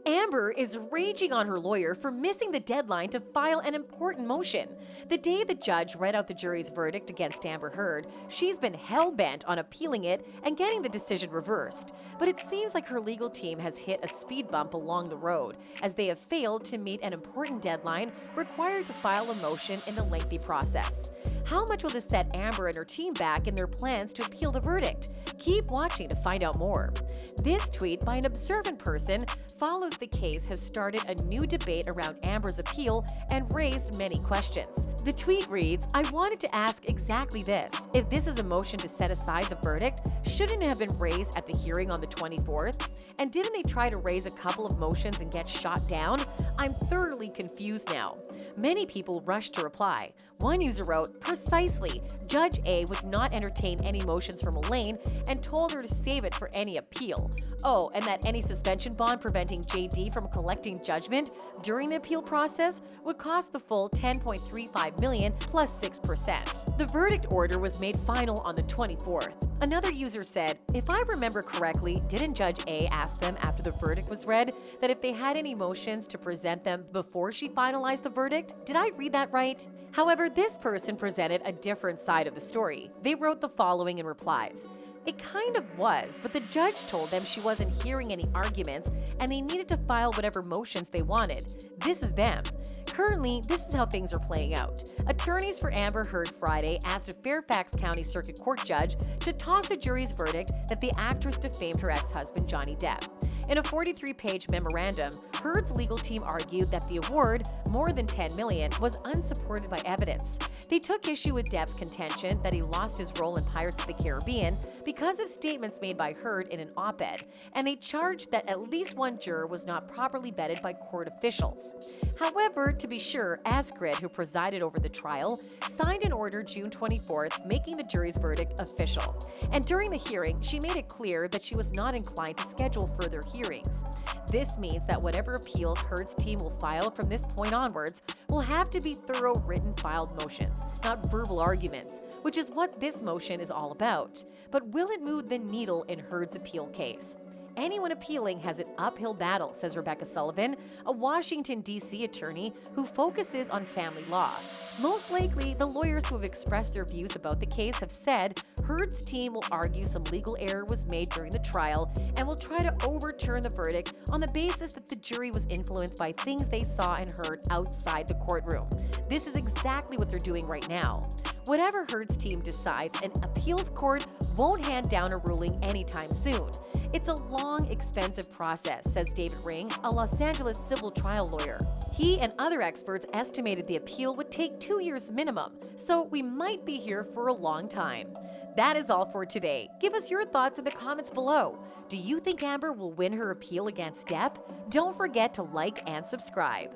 Amber is raging on her lawyer for missing the deadline to file an important motion. The day the judge read out the jury's verdict against Amber Heard, she's been hell-bent on appealing it and getting the decision reversed. But it seems like her legal team has hit a speed bump along the road, as they have failed to meet an important deadline required to file a motion in the lengthy process. How much will this set Amber and her team back in their plans to appeal the verdict? Keep watching to find out more. This tweet by an observant person follows the case has started a new debate around Amber's appeal and raised many questions. The tweet reads, "I wanted to ask exactly this. If this is a motion to set aside the verdict, shouldn't it have been raised at the hearing on the 24th? And didn't they try to raise a couple of motions and get shot down? I'm thoroughly confused now." Many people rushed to reply. One user wrote, "Precisely, Judge A would not entertain any motions from Elaine and told her to save it for any appeal. Oh, and that any suspension bond preventing JD from collecting judgment during the appeal process would cost the full $10.35 million plus 6%. The verdict order was made final on the 24th. Another user said, "If I remember correctly, didn't Judge A ask them after the verdict was read that if they had any motions to present them before she finalized the verdict? Did I read that right?" However, this person presented a different side of the story. They wrote the following in replies. "It kind of was, but the judge told them she wasn't hearing any arguments and they needed to file whatever motions they wanted. This is them. Currently, this is how things are playing out. Attorneys for Amber Heard Friday asked a Fairfax County Circuit Court judge to toss a jury's verdict that the actress defamed her ex-husband Johnny Depp. In a 43-page memorandum, Heard's legal team argued that the award, more than $10 million, was unsupported by evidence. They took issue with Depp's contention that he lost his role in Pirates of the Caribbean because of statements made by Heard in an op-ed, and they charged that at least one juror was not properly vetted by court officials. However, to be sure, Asgrid, who presided over the trial, signed an order June 24th making the jury's verdict official. And during the hearing, she made it clear that she was not inclined to schedule further hearings. This means that whatever appeals Heard's team will file from this point onwards will have to be thorough written filed motions, not verbal arguments, which is what this motion is all about. But will it move the needle in Heard's appeal case? Anyone appealing has an uphill battle, says Rebecca Sullivan, a Washington, D.C. attorney who focuses on family law. Most likely, the lawyers who have expressed their views about the case have said Heard's team will argue some legal error was made during the trial and will try to overturn the verdict on the basis that the jury was influenced by things they saw and heard outside the courtroom. This is exactly what they're doing right now. Whatever Heard's team decides, an appeals court won't hand down a ruling anytime soon. It's a long, expensive process, says David Ring, a Los Angeles civil trial lawyer. He and other experts estimated the appeal would take 2 years minimum, so we might be here for a long time. That is all for today. Give us your thoughts in the comments below. Do you think Amber will win her appeal against Depp? Don't forget to like and subscribe.